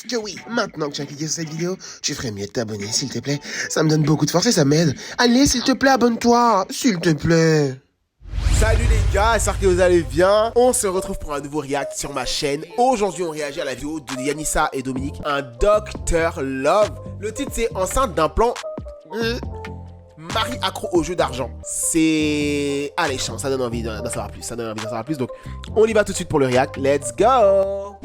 pense que oui. Maintenant que tu as cliqué sur cette vidéo, tu ferais mieux de t'abonner, s'il te plaît. Ça me donne beaucoup de force et ça m'aide. Allez, s'il te plaît, abonne-toi. S'il te plaît. Salut les gars, j'espère que vous allez bien. On se retrouve pour un nouveau react sur ma chaîne. Aujourd'hui, on réagit à la vidéo de Yanissa et Dominique, un Dr Love. Le titre, c'est enceinte d'un plan... Marie accro au jeu d'argent. C'est alléchant, ça donne envie d'en savoir plus. Ça donne envie d'en savoir plus. Donc, on y va tout de suite pour le react. Let's go.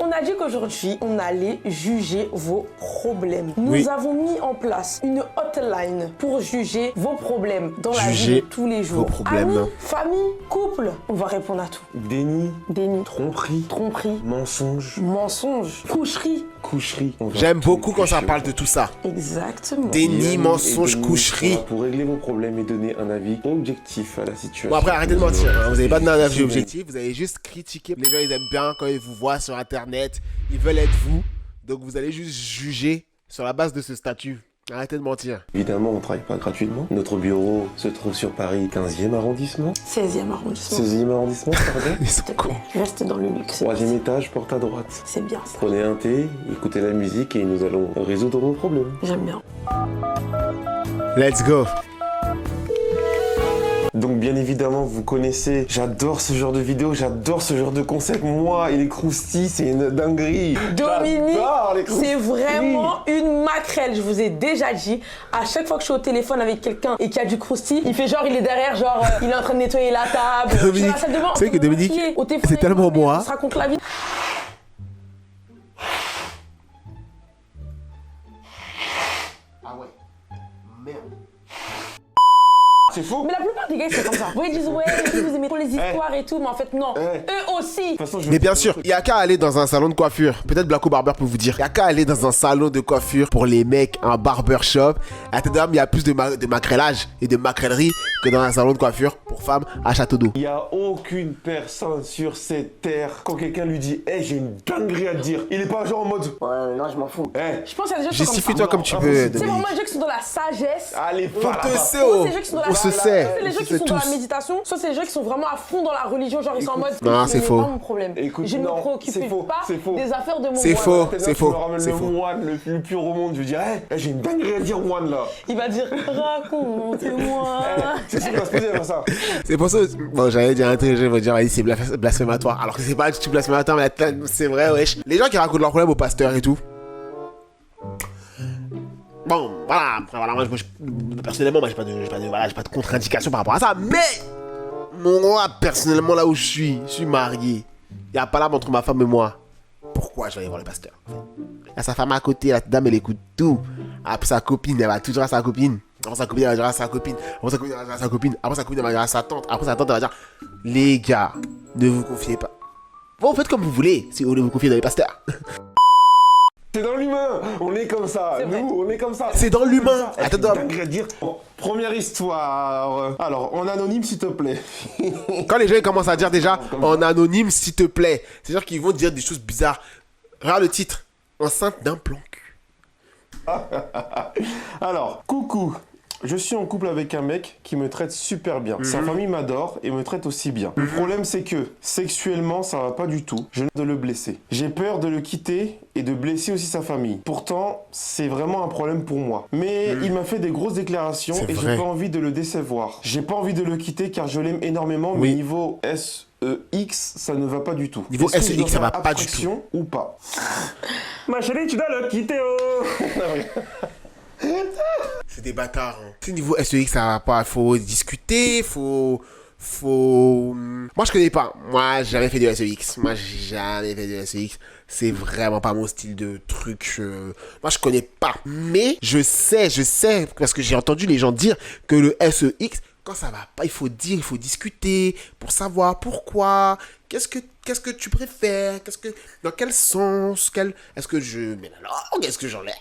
On a dit qu'aujourd'hui, on allait juger vos problèmes. Nous avons mis en place une hotline pour juger vos problèmes dans la vie de tous les jours. Vos problèmes. Amis, famille, couple, on va répondre à tout. Déni, tromperie, mensonge, coucherie. J'aime beaucoup quand ça parle de tout ça. Exactement. Déni, mensonge, coucherie. Pour régler vos problèmes et donner un avis objectif à la situation. Bon, après, arrêtez de mentir. Hein. Vous n'avez pas donné un avis objectif. Vous avez juste critiqué. Les gens, ils aiment bien quand ils vous voient sur Internet. Ils veulent être vous. Donc, vous allez juste juger sur la base de ce statut. Arrêtez de mentir. Évidemment, on ne travaille pas gratuitement. Notre bureau se trouve sur Paris, 15e arrondissement. 16e arrondissement. 16e arrondissement, pardon. Ils sont cons. Reste dans le luxe. 3e étage, porte à droite. C'est bien ça. Prenez un thé, écoutez la musique et nous allons résoudre vos problèmes. J'aime bien. Let's go. Donc bien évidemment, vous connaissez, j'adore ce genre de vidéo, j'adore ce genre de concept. Moi, et les croustilles, c'est une dinguerie. Dominique, J'adore les croustilles. c'est vraiment une maquerelle, je vous ai déjà dit. À chaque fois que je suis au téléphone avec quelqu'un et qu'il y a du croustille, il fait genre, il est derrière, genre, il est en train de nettoyer la table. Dominique, tu sais que Dominique, c'est tellement moi. On se raconte la vie. Ah ouais. Merde. C'est faux. Mais la plupart des gars, c'est comme ça. Vous voyez, ils disent, ouais, vous aimez trop les histoires et tout, mais en fait, non. Eux aussi. De toute façon, Mais bien sûr, il n'y a qu'à aller dans un salon de coiffure. Peut-être Blacko Barber peut vous dire. Il n'y a qu'à aller dans un salon de coiffure pour les mecs, un barbershop. À Tedam, il y a plus de maquerellage et de maquerellerie que dans un salon de coiffure pour femmes à Château d'Eau. Il n'y a aucune personne sur cette terre, quand quelqu'un lui dit hey, j'ai une dinguerie à te dire, il est pas genre en mode ouais, non, je m'en fous. Hey. Je pense qu'il y a des gens qui sont comme ça. Justifie-toi comme tu peux. C'est vraiment les gens qui sont dans la sagesse. Allez, On te sait, oh. C'est les gens qui sont dans la... on se sait. C'est les gens qui sont dans la méditation, soit c'est les gens qui sont vraiment à fond dans la religion, genre ils sont en mode non, c'est faux. Pas mon problème. Écoute, je ne me préoccupe pas des affaires de mon C'est moine. faux, c'est faux. C'est faux. Le moine le plus au monde, je lui dis hey, j'ai une dinguerie à dire moine là. Il va dire raconte-moi. C'est ce qui va se passer comme ça. C'est pour ça. Bon, j'allais dire un truc, je vais dire c'est blasphématoire. Alors que c'est pas du tout blasphématoire, mais c'est vrai, wesh. Les gens qui racontent leurs problèmes au pasteur et tout. Bon, voilà, moi, personnellement, moi, j'ai pas de contre-indication par rapport à ça, mais moi, personnellement, là où je suis marié, il n'y a pas l'âme entre ma femme et moi. Pourquoi je vais aller voir le pasteur? Il y a sa femme à côté, la dame, elle écoute tout. Après sa copine, elle va tout dire à sa copine. Après sa copine, elle va dire à sa copine. Après sa copine, elle va dire à sa copine. Après sa copine, elle va dire à sa tante. Après sa tante, elle va dire les gars, ne vous confiez pas. Bon, faites comme vous voulez si vous voulez vous confier dans les pasteurs. C'est dans l'humain, on est comme ça, nous, on est comme ça. C'est dans l'humain. Attends, dire. Bon, première histoire. Alors, en anonyme, s'il te plaît. Quand les gens ils commencent à dire déjà en anonyme, s'il te plaît, c'est-à-dire qu'ils vont dire des choses bizarres. Regarde le titre, enceinte d'un plan cul. Alors, coucou. Je suis en couple avec un mec qui me traite super bien. Sa famille m'adore et me traite aussi bien. Le problème, c'est que sexuellement, ça va pas du tout. Je de le blesser. J'ai peur de le quitter et de blesser aussi sa famille. Pourtant, c'est vraiment un problème pour moi. Mais il m'a fait des grosses déclarations et j'ai pas envie de le décevoir. J'ai pas envie de le quitter car je l'aime énormément, mais niveau SEX, ça ne va pas du tout. Niveau SEX, ça va pas du tout. Ou pas. Ma chérie, tu dois le quitter, oh. C'est des bâtards. Hein. C'est niveau SEX, ça va pas. Faut discuter, faut... Moi, je connais pas. Moi, j'ai jamais fait de SEX. Moi, j'ai jamais fait de SEX. C'est vraiment pas mon style de truc. Moi, je connais pas. Mais je sais, parce que j'ai entendu les gens dire que le SEX, quand ça va pas, il faut dire, il faut discuter pour savoir pourquoi. Qu'est-ce que tu préfères? Dans quel sens? Est-ce que je mets la langue? Est-ce que j'enlève?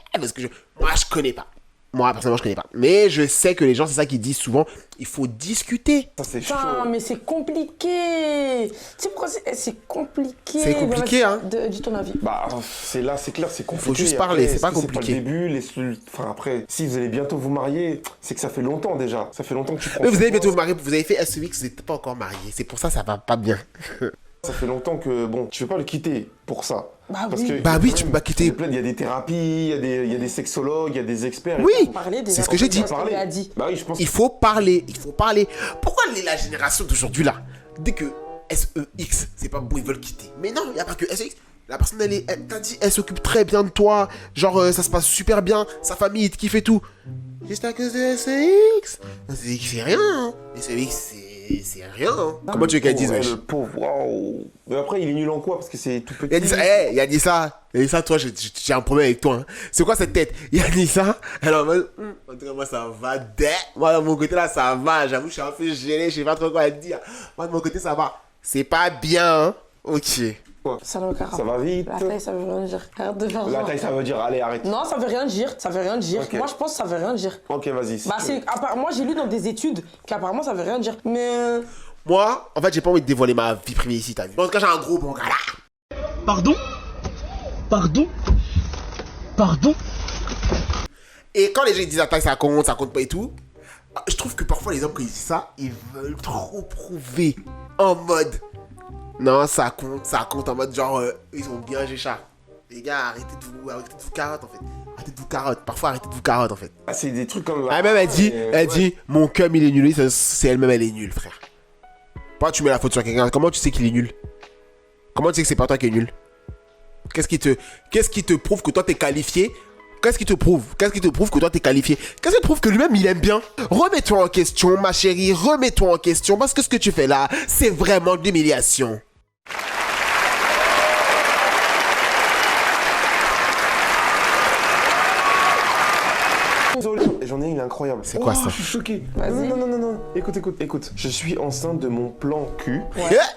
Moi, je connais pas. Moi, personnellement, je connais pas. Mais je sais que les gens, c'est ça qu'ils disent souvent. Il faut discuter. Ça, c'est chaud. Putain, mais c'est compliqué. Tu sais pourquoi c'est compliqué? C'est compliqué, hein. Dis ton avis. Bah, c'est clair, c'est compliqué. Faut juste parler, c'est pas compliqué. C'est pas le début, enfin après, si vous allez bientôt vous marier, c'est que ça fait longtemps déjà. Ça fait longtemps que tu prends. Mais vous allez bientôt vous marier, vous avez fait SEX, vous n'êtes pas encore marié. C'est pour ça que ça va pas bien. Ça fait longtemps que, bon, tu veux pas le quitter. pour ça. Bah Parce oui. que, Bah oui, tu peux pas quitter. Il y a des thérapies, il y a des sexologues, il y a des experts. Oui, Parler des c'est ce que j'ai dit. enfants, il a dit. Bah oui, je pense Il faut parler, il faut parler. Pourquoi la génération d'aujourd'hui là, dès que SEX, c'est pas bon, ils veulent quitter. Mais non, il n'y a pas que SEX. La personne, elle t'a dit, elle s'occupe très bien de toi. Genre, ça se passe super bien. Sa famille, il te kiffe et tout. Juste à cause de SEX. SEX, c'est rien. Hein. SEX, c'est rien. Hein. Comment tu veux qu'elle dise, wesh? Le pauvre, waouh. Mais après, il est nul en quoi? Parce que c'est tout petit. Il a dit ça, il a dit ça. Il a dit ça, toi, j'ai un problème avec toi. Hein. C'est quoi cette tête? Il a dit ça. Alors, en tout cas, moi, ça va. Moi, de mon côté, là, ça va. J'avoue, je suis un peu gêné. Je sais pas trop quoi dire. Moi, de mon côté, ça va. C'est pas bien. Hein. Ok. Ça n'a aucun rapport. Ça va vite. La taille, ça veut rien dire. Arrête de faire La genre. taille, ça veut dire, allez, arrête. Non, ça veut rien dire. Ça veut rien dire. Ok. Moi, je pense que ça veut rien dire. Ok, vas-y. si Bah, tu veux. moi, j'ai lu dans des études qu'apparemment, ça veut rien dire. Mais. Moi, en fait, j'ai pas envie de dévoiler ma vie privée ici, t'as vu. En tout cas, j'ai un gros bon gars là. Pardon? Pardon? Pardon? Et quand les gens disent la taille, ça compte pas et tout, je trouve que parfois les hommes, quand ils disent ça, ils veulent trop prouver. En mode, non, ça compte en mode genre, ils sont bien géchards. Les gars, arrêtez de vous carotte en fait. Arrêtez de vous carotte. Parfois, arrêtez de vous carotte en fait. Ah, c'est des trucs comme. Elle-même, elle dit, mon cum il est nul. C'est elle-même, elle est nulle, frère. Pourquoi tu mets la faute sur quelqu'un? Comment tu sais qu'il est nul? Comment tu sais que c'est pas toi qui est nul? Qu'est-ce qui te prouve que toi t'es qualifié? Qu'est-ce qui te prouve que toi t'es qualifié? Qu'est-ce qui te prouve que lui-même il aime bien? Remets-toi en question, ma chérie, remets-toi en question, parce que ce que tu fais là, c'est vraiment de l'humiliation. J'en ai une incroyable. C'est quoi ça? Je suis choqué. Vas-y. Non. Écoute. Je suis enceinte de mon plan cul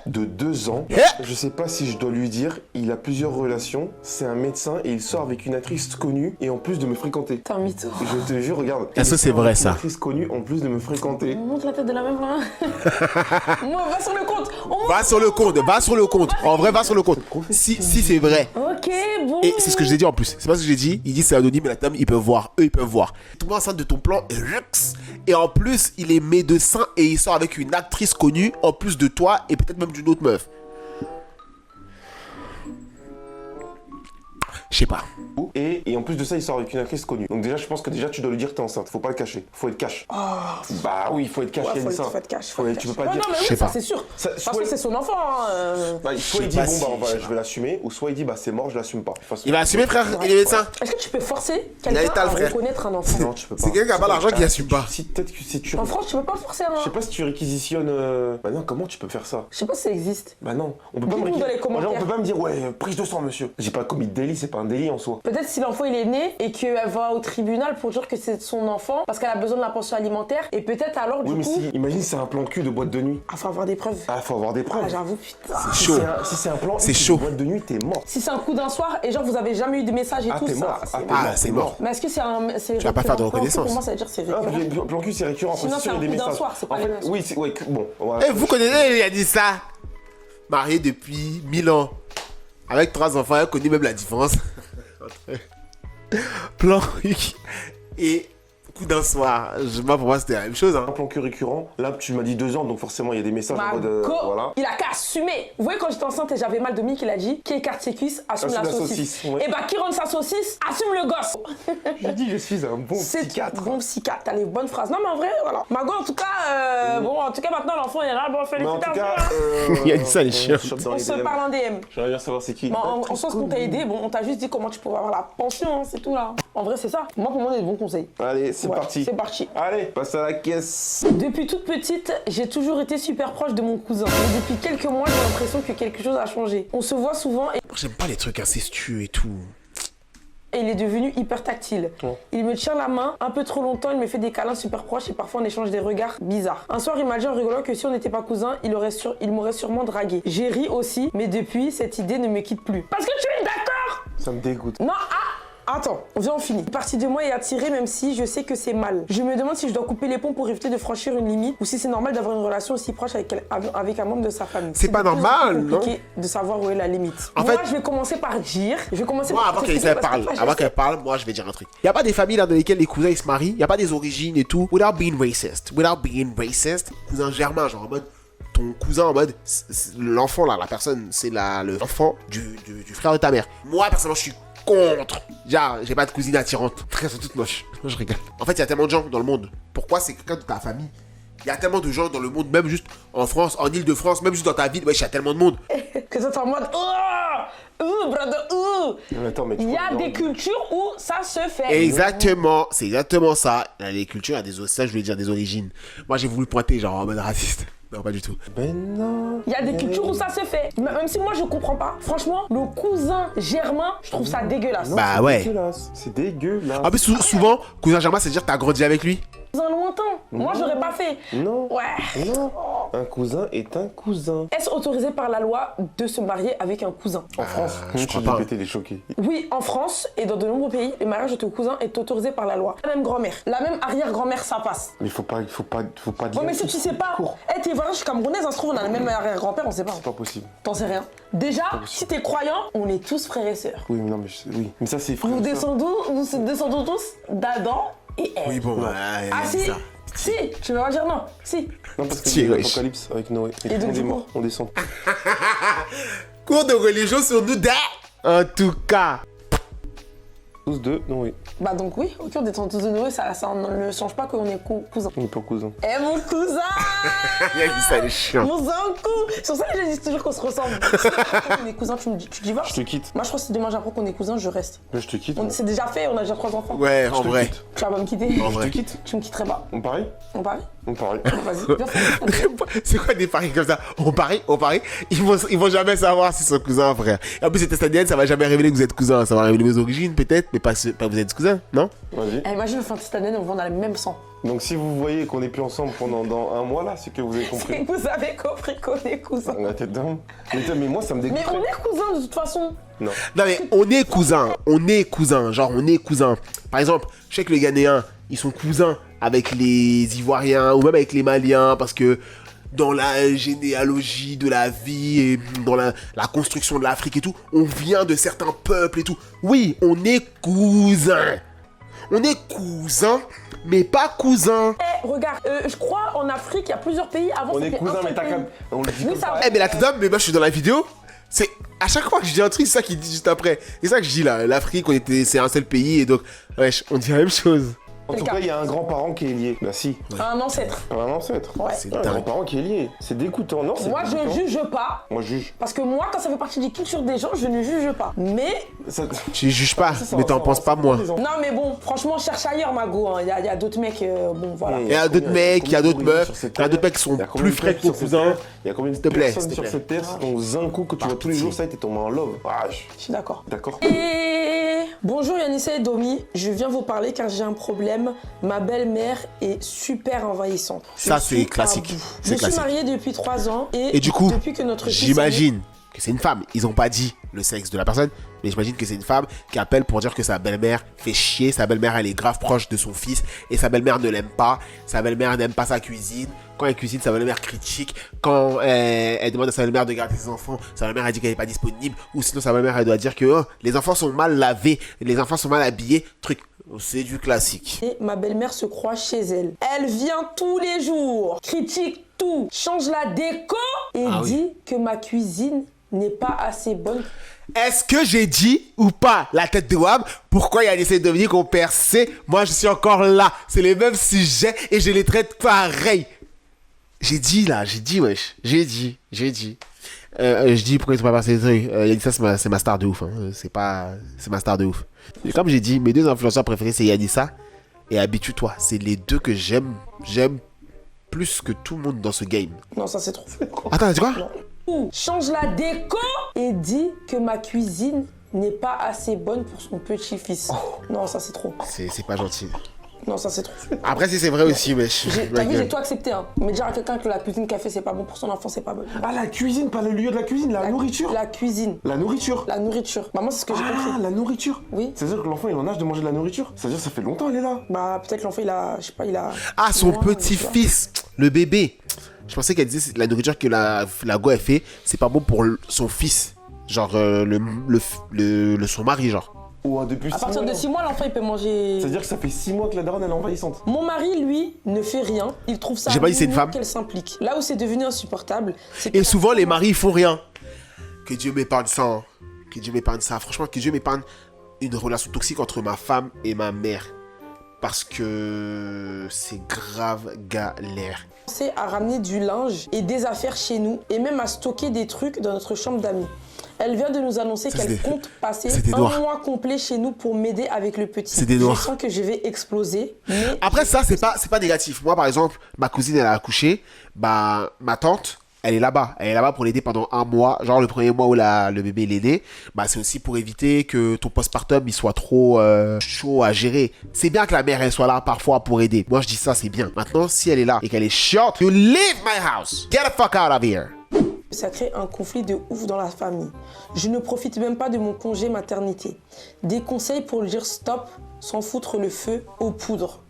de 2 ans. Je sais pas si je dois lui dire, il a plusieurs relations. C'est un médecin et il sort avec une actrice connue et en plus de me fréquenter. T'es un mytho. Je te jure, regarde. Est-ce que Il c'est sort vrai, avec ça? Une actrice connue en plus de me fréquenter. On monte la tête de la même là. Moi, va sur le compte. Va sur le compte. En vrai, va sur le compte. Si c'est vrai. Ok, bon. Et c'est ce que j'ai dit en plus. C'est pas ce que j'ai dit. Il dit c'est anonyme, mais la dame, ils peuvent voir. Eux, ils peuvent voir. Tu tombes enceinte de ton plan. Et en plus, il est médecin et il sort avec une actrice connue, en plus de toi et peut-être même d'une autre meuf. Je sais pas. Et en plus de ça, il sort avec une actrice connue. Donc déjà, je pense que déjà, tu dois lui dire que t'es enceinte. Faut pas le cacher. Faut être cash. Bah oui, il faut être cash. Ouais, il y a faut ça. être cash. Tu peux pas Ouais, dire. non, mais Je oui, sais ça pas. c'est sûr. Ça, Parce soit- que c'est son enfant. Hein. Bah, soit sais il dit pas bon si- bah je sais je vais l'assumer, ou soit il dit bah c'est mort, je l'assume pas. De toute façon- Il va assumer, frère. Il est médecin. Est-ce que tu peux forcer Il a quelqu'un étal, à frère. reconnaître un enfant? Non, tu peux pas. C'est quelqu'un qui a pas l'argent qui assume pas. Si peut-être que si tu. En France, tu peux pas forcer un. Je sais pas si tu réquisitionnes. Bah non, comment tu peux faire ça? Je sais pas si ça existe. Bah non, on peut pas Dis-nous me dans les commentaires. on peut pas me dire ouais, prise de sang monsieur. J'ai pas commis de délit, c'est pas un délit en soi. Peut-être si l'enfant il est né et qu'elle va au tribunal pour dire que c'est son enfant parce qu'elle a besoin de la pension alimentaire et peut-être alors Oui, du mais coup. si, imagine c'est un plan cul de boîte de nuit. Ah, faut avoir des preuves. Ah, faut avoir des preuves. Ah, j'avoue, putain. Si chaud. Si c'est un plan C'est cul chaud. de boîte de nuit, t'es mort. Si c'est un coup d'un soir et genre vous avez jamais eu de message et Ah, tout t'es ça. mort. c'est- C'est mort. Mais est-ce que c'est un. Tu vas pas faire de reconnaissance. Pour moi, ça veut dire que c'est Ah, récurrent. plan cul c'est récurrent, Sinon, c'est sûr, c'est il y a un des coup d'un messages. soir, c'est pas En les fait, mêmes. oui, bon, voilà. Eh, vous connaissez, il a dit ça. Marié depuis 1000 ans. Avec 3 enfants, elle connaît même la différence. Entre plan et coup d'un soir. Moi, pour moi, c'était la même chose. Hein. Un plan cul récurrent, là tu m'as dit 2 ans, donc forcément il y a des messages en mode. Margot, Voilà. il a qu'à assumer. Vous voyez, quand j'étais enceinte et j'avais mal de Mick, il a dit qui écarte ses cuisses, assume Assume la la saucisse. saucisse, ouais. Et bah, qui rentre sa saucisse, assume le gosse. J'ai dit je suis un bon C'est psychiatre. bon psychiatre, t'as les bonnes phrases. Non, mais en vrai, voilà. Margot, en tout cas, bon, en tout cas, maintenant l'enfant il est là, bon, Mais en tout félicitations. cas, hein. Il a dit ça, les chiens. On se parle en DM. J'aimerais bien savoir c'est qui. Bon, en soi, ce qu'on t'a aidé, bon, on t'a juste dit comment tu pouvais avoir la pension, hein, c'est tout là. En vrai, c'est ça. Moi, pour moi, on a des bons conseils. Allez, c'est Ouais, parti. C'est parti. Allez, passe à la caisse. Depuis toute petite, j'ai toujours été super proche de mon cousin. Mais depuis quelques mois, j'ai l'impression que quelque chose a changé. On se voit souvent et J'aime pas les trucs incestueux et tout. il est devenu hyper tactile. Oh. Il me tient la main un peu trop longtemps, il me fait des câlins super proches et parfois on échange des regards bizarres. Un soir, il m'a dit en rigolant que si on n'était pas cousins, il m'aurait sûrement dragué. J'ai ri aussi, mais depuis, cette idée ne me quitte plus. Parce que tu es d'accord? Ça me dégoûte. Non, attends, on finit. Une partie de moi est attirée même si je sais que c'est mal. Je me demande si je dois couper les ponts pour éviter de franchir une limite ou si c'est normal d'avoir une relation aussi proche avec un membre de sa famille. C'est pas de plus en plus normal, non? compliqué de savoir où est la limite. En Moi, fait- je vais commencer par dire... Moi, avant qu'elle parle, moi, je vais dire un truc. Il y a pas des familles là dans lesquelles les cousins ils se marient. Il y a pas des origines et tout. Without being racist. Cousin germain, genre en mode ton cousin en mode, l'enfant là, la personne, c'est l'enfant du frère de ta mère. Moi, personnellement, je suis contre. Genre, j'ai pas de cousine attirante. Très sont toutes moches. Moi, je rigole. En fait, il y a tellement de gens dans le monde. Pourquoi c'est quelqu'un de ta famille? Il y a tellement de gens dans le monde, même juste en France, en Ile-de-France, même juste dans ta ville. Ouais, il y a tellement de monde. Que ça en mode brother, Non, attends, mais tu Il y a crois- des cultures où ça se fait. Exactement, c'est exactement ça. Là, les cultures, il y a ça, je voulais dire des origines. Moi, j'ai voulu pointer, genre, en mode raciste. Non, pas du tout. Ben non. Il y a des cultures où ça se fait. Même si moi je comprends pas. Franchement, le cousin germain, je trouve ça dégueulasse. Non, Bah c'est ouais. dégueulasse. C'est dégueulasse. En plus, souvent, cousin Germain, c'est dire que t'as grandi avec lui. Cousin lointain. Moi j'aurais pas fait. Non. Ouais. Non. Un cousin est un cousin. Est-ce autorisé par la loi de se marier avec un cousin? En France, je crois pas. GPT, il est choqué. Oui, en France et dans de nombreux pays, le mariage de ton cousin est autorisé par la loi. La même grand-mère, la même arrière-grand-mère, ça passe. Mais faut pas dire. Ouais, mais si tu sais pas, t'es voilà, je suis camerounaise, ça se trouve, on a le même arrière-grand-père, on sait pas. C'est pas possible. T'en sais rien. Déjà, si t'es croyant, on est tous frères et sœurs. Oui, mais non, mais oui. Mais ça, c'est frère. Nous et sœur. descendons tous d'Adam et Ève. Oui, bon, ouais, Ah si, ça. si, tu vas dire non, si. Non, parce que Si, c'est wesh. l'Apocalypse avec Noé. Et Et tout donc, le du monde est coup mort. On descend. Cours de religion sur nous, en tout cas. Tous deux Noé. Bah donc oui, ok, on descend tous de Noé, ça ne change pas qu'on est cousins. On n'est pas cousins. Eh mon cousin Il a dit ça, il est chiant. Mon zankou. C'est pour ça que je dis toujours qu'on se ressemble. On est cousins, tu divorces? Je te quitte. Moi je crois que si demain j'apprends qu'on est cousins, je reste. Là, je te quitte. moi. C'est déjà fait, on a déjà 3 enfants. Ouais, en te vrai. quitte. Tu vas pas me quitter? En Je vrai. te quitte. Tu me quitterais pas. On parie On parie? On parie. Vas-y, viens faire. C'est quoi des paris comme ça? On parie. Ils vont jamais savoir si c'est son cousin, frère. Et en plus, c'est testadienne, ça va jamais révéler que vous êtes cousin. Ça va révéler vos origines, peut-être, mais pas vous êtes cousin, non? Vas-y. Eh, imagine, on fait un petit année, on a le même sang. Donc, si vous voyez qu'on n'est plus ensemble pendant un mois, là, c'est que vous avez Et compris. vous avez compris qu'on est cousins. La tête d'homme. Mais moi, ça me dégoûte. Mais on est cousins de toute façon. Non. Non, mais on est cousins. Genre, on est cousins. Par exemple, je sais que les Ghanéens, ils sont cousins avec les Ivoiriens ou même avec les Maliens parce que dans la généalogie de la vie et dans la construction de l'Afrique et tout, on vient de certains peuples et tout. Oui, on est cousins. On est cousins, mais pas cousins. Eh, regarde, je crois en Afrique, il y a plusieurs pays. Avant, On est c'était cousins, un seul mais t'as pays. qu'à. On le dit Oui, comme ça ça. va. Eh, mais la tête d'homme, mais moi je suis dans la vidéo. C'est à chaque fois que je dis un truc, c'est ça qu'il dit juste après. C'est ça que je dis là. L'Afrique, c'est un seul pays et donc, wesh, on dit la même chose. En tout cas, il y a un grand-parent qui est lié. Bah, si. Un ancêtre. Un ancêtre. Ouais. C'est Un dingue. grand-parent qui est lié. C'est dégoûtant, non? c'est Moi, je dégoûtant. juge pas. Moi, je juge. Parce que moi, quand ça fait partie des cultures des gens, je ne juge pas. Mais, Ça- Tu juges pas, ça, mais t'en ça, penses ça, pas moins. ça, non, mais bon, franchement, cherche ailleurs, Mago. Hein. Il y a d'autres mecs, bon, voilà. Il y a d'autres mecs, il y a d'autres meufs, il y a d'autres mecs qui sont plus frais que ton cousin. Il y a combien de S'il te plaît, personnes s'il te sur plaît. cette terre dans un coup que tu vois tous les jours, ça a été tombé en love. Ah, Je suis d'accord. d'accord. Et bonjour Yanissa et Domi, je viens vous parler car j'ai un problème. Ma belle-mère est super envahissante. Ça, Je c'est suis classique. à bout. C'est Je classique. suis mariée depuis 3 ans Et du coup, depuis que notre fils est né- j'imagine que c'est une femme. Ils ont pas dit le sexe de la personne, mais j'imagine que c'est une femme qui appelle pour dire que sa belle-mère fait chier. Sa belle-mère, elle est grave proche de son fils et sa belle-mère ne l'aime pas. Sa belle-mère n'aime pas sa cuisine. Quand elle cuisine, sa belle-mère critique. Quand elle demande à sa belle-mère de garder ses enfants, sa belle-mère a dit qu'elle n'est pas disponible. Ou sinon, sa belle-mère, elle doit dire que oh, les enfants sont mal lavés, les enfants sont mal habillés. Truc, c'est du classique. Et ma belle-mère se croit chez elle. Elle vient tous les jours, critique tout, change la déco et Ah oui. dit que ma cuisine n'est pas assez bonne. Est-ce que j'ai dit ou pas la tête de Wam? Pourquoi Yannis et Dominique ont percé? Moi, je suis encore là. C'est les mêmes sujets et je les traite pareil. J'ai dit là, j'ai dit wesh. J'ai dit. Je dis pourquoi ils sont pas passés les trucs. Yanissa, c'est ma star de ouf. Hein. C'est ma star de ouf. Et comme j'ai dit, mes deux influenceurs préférés, c'est Yanissa et Habitue-toi. C'est les deux que j'aime plus que tout le monde dans ce game. Non, ça c'est trop. Attends, t'as dit quoi? Ou change la déco et dit que ma cuisine n'est pas assez bonne pour son petit-fils. Non, ça c'est trop. C'est pas gentil. Non, ça c'est trop. Après, si c'est vrai aussi, wesh. T'as vu, j'ai tout accepté. Hein. Mais dire à quelqu'un que la cuisine qu'a fait c'est pas bon pour son enfant, c'est pas bon. Ah, la cuisine, pas le lieu de la cuisine, la nourriture. La cuisine. La nourriture. La nourriture. Bah, moi, c'est ce que j'ai Ah, compris. la nourriture. Oui. C'est-à-dire que l'enfant, il en âge de manger de la nourriture. C'est-à-dire que ça fait longtemps, elle est là. Bah, peut-être l'enfant, il a. Je sais pas, il a. Ah, son Ouais, tu vois. petit-fils, le bébé. Je pensais qu'elle disait que la nourriture que la go elle fait, c'est pas bon pour son fils. Genre son mari, genre. Ou depuis 6 À mois. partir de là. 6 mois, l'enfant, il peut manger. C'est-à-dire que ça fait 6 mois que la daronne elle est envahissante. Mon mari, lui, ne fait rien. Il trouve ça J'ai pas dit c'est une mignon femme. qu'elle s'implique. Là où c'est devenu insupportable, c'est que Et souvent, les maris, ils font rien. Que Dieu m'épargne ça. Hein. Que Dieu m'épargne ça. Franchement, que Dieu m'épargne une relation toxique entre ma femme et ma mère. Parce que c'est grave galère. c'est à ramener du linge et des affaires chez nous et même à stocker des trucs dans notre chambre d'amis. Elle vient de nous annoncer Ça, qu'elle c'est des- compte passer c'est des un noirs. mois complet chez nous pour m'aider avec le petit. C'est des noirs. Je sens que je vais exploser, mais Après, ça, c'est pas négatif. Moi, par exemple, ma cousine, elle a accouché. Bah, ma tante, elle est là-bas. Elle est là-bas pour l'aider pendant un mois. Genre, le premier mois où le bébé est né. Bah, c'est aussi pour éviter que ton postpartum, il soit trop chaud à gérer. C'est bien que la mère, elle soit là parfois pour aider. Moi, je dis ça, c'est bien. Maintenant, si elle est là et qu'elle est chiante, you leave my house. Get the fuck out of here. ça crée un conflit de ouf dans la famille. Je ne profite même pas de mon congé maternité. Des conseils pour lui dire stop, sans foutre le feu aux poudres.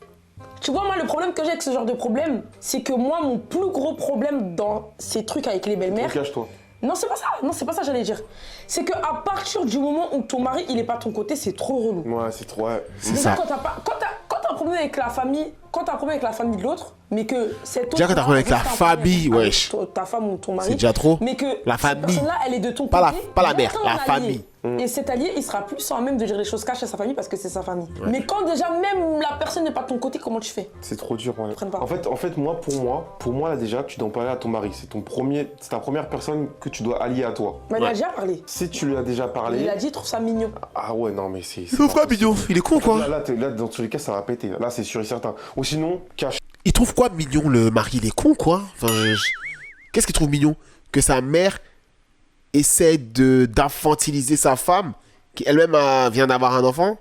Tu vois, moi, le problème que j'ai avec ce genre de problème, c'est que moi, mon plus gros problème dans ces trucs avec les belles-mères... Cache-toi. Non, c'est pas ça. Non, c'est pas ça, j'allais dire. C'est qu'à partir du moment où ton mari, il est pas à ton côté, c'est trop relou. Ouais, c'est trop. Ouais. C'est Déjà, ça. quand t'as un problème avec la famille, quand t'as un problème avec la famille de l'autre, mais que cette autre... Déjà, quand t'as un problème avec la famille, wesh. Ta femme ou ton mari. C'est déjà trop. Mais que La cette famille. personne-là, elle est de ton Pas côté. la mère, viens la un allié. famille. Et cet allié, il sera plus sans même de dire les choses cachées à sa famille parce que c'est sa famille. Mais quand déjà même la personne n'est pas de ton côté, comment tu fais? C'est trop dur, ouais. Prenne pas. En fait, moi, pour moi, là, déjà, tu dois en parler à ton mari. C'est ta première personne que tu dois allier à toi. Mais il a déjà parlé. Si tu lui as déjà parlé. Il a dit, il trouve ça mignon. Ah ouais, non, mais c'est. Il trouve quoi, mignon? Il est con, quoi. Là, dans tous les cas, ça va péter. Là, c'est sûr et certain. Ou sinon, cache. Il trouve quoi mignon, le mari? Il est con, quoi. Enfin, qu'est-ce qu'il trouve mignon? Que sa mère essaie d'infantiliser sa femme, qui elle-même vient d'avoir un enfant,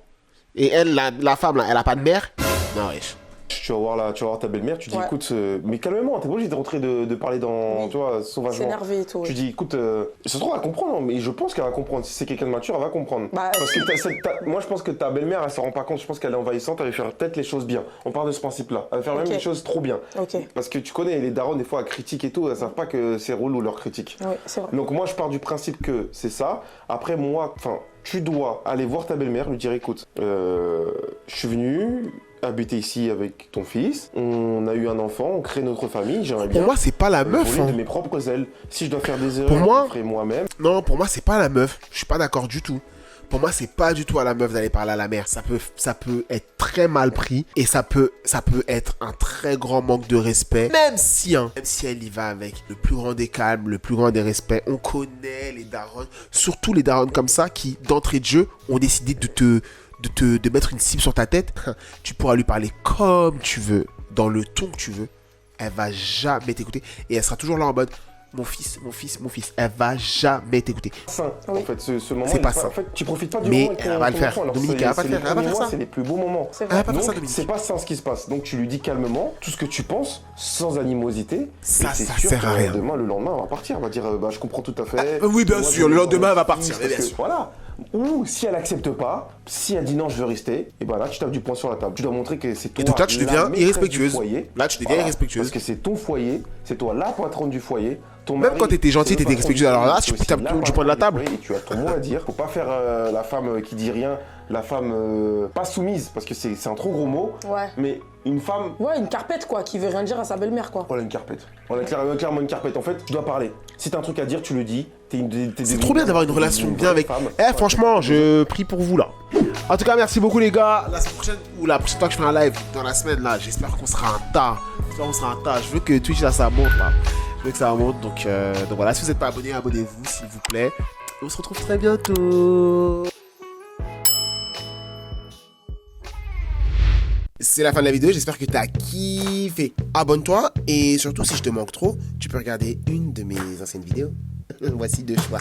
et elle, la femme, là, elle a pas de mère? Non, wesh. Tu vas voir ta belle-mère, tu dis Ouais. écoute, mais calmement, t'es pas obligé de rentrer de parler dans, Oui. tu vois, sauvagement. S'énerver et tout. Tu oui. dis écoute, ça se trouve, elle va comprendre, hein, mais je pense qu'elle va comprendre. Si c'est quelqu'un de mature, elle va comprendre. Bah, Parce que moi, je pense que ta belle-mère, elle se rend pas compte. Je pense qu'elle est envahissante, elle va faire peut-être les choses bien. On parle de ce principe-là. Elle va faire Ok. même les choses trop bien. Ok. Parce que tu connais les darons, des fois, elles critiquent et tout, elles savent pas que c'est relou leur critique. Oui, c'est vrai. Donc moi je pars du principe que c'est ça. Après moi, tu dois aller voir ta belle-mère, lui dire écoute, je suis venu habiter ici avec ton fils, on a eu un enfant, on crée notre famille, j'aimerais bien Pour moi, c'est pas la meuf. voler Hein. de mes propres ailes. Si je dois faire des erreurs, Pour moi- je le ferai moi-même. Non, pour moi, c'est pas la meuf. Je suis pas d'accord du tout. Pour moi, c'est pas du tout à la meuf d'aller parler à la mère. Ça peut être très mal pris et ça peut être un très grand manque de respect. Même si elle y va avec le plus grand des calmes, le plus grand des respects. On connaît les darons, surtout les darons comme ça qui, d'entrée de jeu, ont décidé de mettre une cible sur ta tête. Tu pourras lui parler comme tu veux, dans le ton que tu veux. Elle va jamais t'écouter et elle sera toujours là en mode mon fils. Elle va jamais t'écouter. Sain, Oui. en fait, ce moment. C'est il est pas sain. En fait, tu profites pas du Mais moment avec elle ton va le faire. enfant. Alors, Dominique, c'est- elle va pas c'est le les faire. Elle va premiers faire mois, ça. c'est les plus beaux moments. C'est Elle vrai. va pas faire ça, Donc, Dominique. c'est pas sain ce qui se passe. Donc, tu lui dis calmement tout ce que tu penses, sans animosité. Ça, Et c'est ça sûr sert que à rien. Demain, le lendemain, elle va partir. Elle va dire je comprends tout à fait. Oui, bien Moi, sûr, le je- lendemain, elle va parce partir, que- bien sûr. Voilà. Ou si elle accepte pas, si elle dit non, je veux rester, et ben là, tu tapes du poing sur la table. Tu dois montrer que c'est toi. Et donc là, tu la deviens maîtresse irrespectueuse. du foyer. Là, tu deviens irrespectueuse. Parce que c'est ton foyer, c'est toi la patronne du foyer. Ton Même mari, quand t'étais gentil, c'est le t'étais patron irrespectueuse. du Alors là, foyer, tu c'est aussi tapes la du poing de la patronne table. du foyer et tu as ton mot à dire. Faut pas faire la femme qui dit rien, la femme pas soumise, parce que c'est un trop gros mot. Ouais. Mais une femme. Ouais, une carpette quoi, qui veut rien dire à sa belle-mère quoi. Voilà une carpette. Voilà clairement une carpette. En fait, tu dois parler. Si t'as un truc à dire, tu le dis. C'est trop bien d'avoir une relation bien avec. femme. Franchement, je prie pour vous là. En tout cas, merci beaucoup les gars. La semaine prochaine ou la prochaine fois que je fais un live dans la semaine là, j'espère qu'on sera un tas. Je veux que Twitch là ça monte là. Je veux que ça monte. Donc voilà, si vous n'êtes pas abonné, abonnez-vous s'il vous plaît. Et on se retrouve très bientôt. C'est la fin de la vidéo, j'espère que t'as kiffé. Abonne-toi et surtout si je te manque trop, tu peux regarder une de mes anciennes vidéos. Voici deux choix.